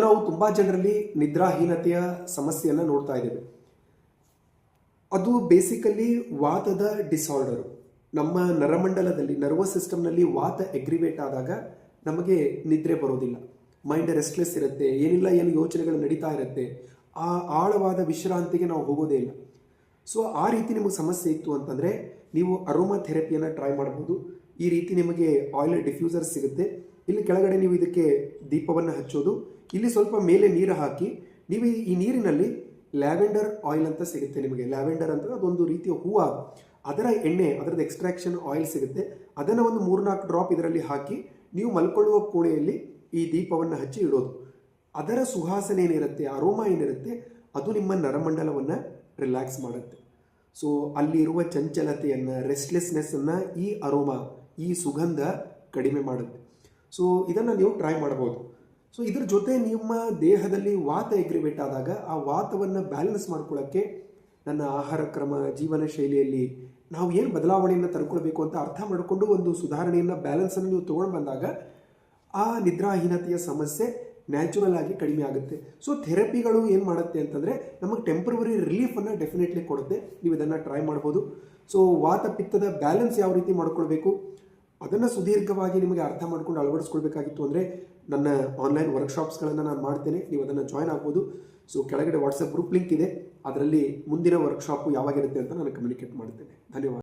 ನಾವು ತುಂಬ ಜನರಲ್ಲಿ ನಿದ್ರಾಹೀನತೆಯ ಸಮಸ್ಯೆಯನ್ನು ನೋಡ್ತಾ ಇದ್ದೇವೆ. ಅದು ಬೇಸಿಕಲಿ ವಾತದ ಡಿಸಾರ್ಡರು. ನಮ್ಮ ನರಮಂಡಲದಲ್ಲಿ ನರ್ವಸ್ ಸಿಸ್ಟಮ್ನಲ್ಲಿ ವಾತ ಎಗ್ರಿವೇಟ್ ಆದಾಗ ನಮಗೆ ನಿದ್ರೆ ಬರೋದಿಲ್ಲ. ಮೈಂಡ್ ರೆಸ್ಟ್ಲೆಸ್ ಇರುತ್ತೆ, ಏನು ಯೋಚನೆಗಳು ನಡೀತಾ ಇರುತ್ತೆ. ಆ ಆಳವಾದ ವಿಶ್ರಾಂತಿಗೆ ನಾವು ಹೋಗೋದೇ ಇಲ್ಲ. ಸೊ ಆ ರೀತಿ ನಿಮಗೆ ಸಮಸ್ಯೆ ಇತ್ತು ಅಂತಂದರೆ ನೀವು ಅರೋಮಾ ಥೆರಪಿಯನ್ನು ಟ್ರೈ ಮಾಡ್ಬೋದು. ಈ ರೀತಿ ನಿಮಗೆ ಆಯಿಲ್ ಡಿಫ್ಯೂಸರ್ ಸಿಗುತ್ತೆ. ಇಲ್ಲಿ ಕೆಳಗಡೆ ನೀವು ಇದಕ್ಕೆ ದೀಪವನ್ನು ಹಚ್ಚೋದು, ಇಲ್ಲಿ ಸ್ವಲ್ಪ ಮೇಲೆ ನೀರು ಹಾಕಿ ನೀವು ಈ ನೀರಿನಲ್ಲಿ ಲ್ಯಾವೆಂಡರ್ ಆಯಿಲ್ ಅಂತ ಸಿಗುತ್ತೆ. ನಿಮಗೆ ಲ್ಯಾವೆಂಡರ್ ಅಂತ ಅದೊಂದು ರೀತಿಯ ಹೂವು, ಅದರ ಎಣ್ಣೆ, ಅದರದ್ದು ಎಕ್ಸ್ಟ್ರಾಕ್ಷನ್ ಆಯಿಲ್ ಸಿಗುತ್ತೆ. ಅದನ್ನು ಒಂದು 3-4 ಡ್ರಾಪ್ ಇದರಲ್ಲಿ ಹಾಕಿ ನೀವು ಮಲ್ಕೊಳ್ಳುವ ಕೋಣೆಯಲ್ಲಿ ಈ ದೀಪವನ್ನು ಹಚ್ಚಿ ಇಡೋದು. ಅದರ ಸುವಾಸನೆ ಏನಿರುತ್ತೆ, ಅರೋಮಾ ಏನಿರುತ್ತೆ, ಅದು ನಿಮ್ಮ ನರಮಂಡಲವನ್ನು ರಿಲ್ಯಾಕ್ಸ್ ಮಾಡುತ್ತೆ. ಸೊ ಅಲ್ಲಿರುವ ಚಂಚಲತೆಯನ್ನು, ರೆಸ್ಟ್ಲೆಸ್ನೆಸ್ಸನ್ನು ಈ ಅರೋಮಾ, ಈ ಸುಗಂಧ ಕಡಿಮೆ ಮಾಡುತ್ತೆ. ಸೊ ಇದನ್ನು ನೀವು ಟ್ರೈ ಮಾಡ್ಬೋದು. ಸೊ ಇದ್ರ ಜೊತೆ ನಿಮ್ಮ ದೇಹದಲ್ಲಿ ವಾತ ಎಗ್ರಿವೇಟ್ ಆದಾಗ ಆ ವಾತವನ್ನು ಬ್ಯಾಲೆನ್ಸ್ ಮಾಡ್ಕೊಳ್ಳೋಕ್ಕೆ ನನ್ನ ಆಹಾರ ಕ್ರಮ, ಜೀವನ ಶೈಲಿಯಲ್ಲಿ ನಾವು ಏನು ಬದಲಾವಣೆಯನ್ನು ತರ್ಕೊಳ್ಬೇಕು ಅಂತ ಅರ್ಥ ಮಾಡಿಕೊಂಡು ಒಂದು ಸುಧಾರಣೆಯನ್ನು, ಬ್ಯಾಲೆನ್ಸನ್ನು ನೀವು ತೊಗೊಂಡು ಬಂದಾಗ ಆ ನಿದ್ರಾಹೀನತೆಯ ಸಮಸ್ಯೆ ನ್ಯಾಚುರಲ್ ಆಗಿ ಕಡಿಮೆ ಆಗುತ್ತೆ. ಸೊ ಥೆರಪಿಗಳು ಏನು ಮಾಡುತ್ತೆ ಅಂತಂದರೆ ನಮಗೆ ಟೆಂಪ್ರವರಿ ರಿಲೀಫನ್ನು ಡೆಫಿನೆಟ್ಲಿ ಕೊಡುತ್ತೆ. ನೀವು ಇದನ್ನು ಟ್ರೈ ಮಾಡ್ಬೋದು. ಸೊ ವಾತ ಪಿತ್ತದ ಬ್ಯಾಲೆನ್ಸ್ ಯಾವ ರೀತಿ ಮಾಡ್ಕೊಳ್ಬೇಕು ಅದನ್ನು ಸುದೀರ್ಘವಾಗಿ ನಿಮಗೆ ಅರ್ಥ ಮಾಡ್ಕೊಂಡು ಅಳವಡಿಸ್ಕೊಳ್ಬೇಕಾಗಿತ್ತು ಅಂದರೆ ನನ್ನ ಆನ್ಲೈನ್ ವರ್ಕ್ಶಾಪ್ಸ್ಗಳನ್ನು ನಾನು ಮಾಡ್ತೇನೆ, ನೀವು ಅದನ್ನು ಜಾಯ್ನ್ ಆಗ್ಬೋದು. ಸೊ ಕೆಳಗಡೆ ವಾಟ್ಸಪ್ ಗ್ರೂಪ್ ಲಿಂಕ್ ಇದೆ, ಅದರಲ್ಲಿ ಮುಂದಿನ ವರ್ಕ್ಶಾಪು ಯಾವಾಗಿರುತ್ತೆ ಅಂತ ನಾನು ಕಮ್ಯುನಿಕೇಟ್ ಮಾಡ್ತೇನೆ. ಧನ್ಯವಾದ.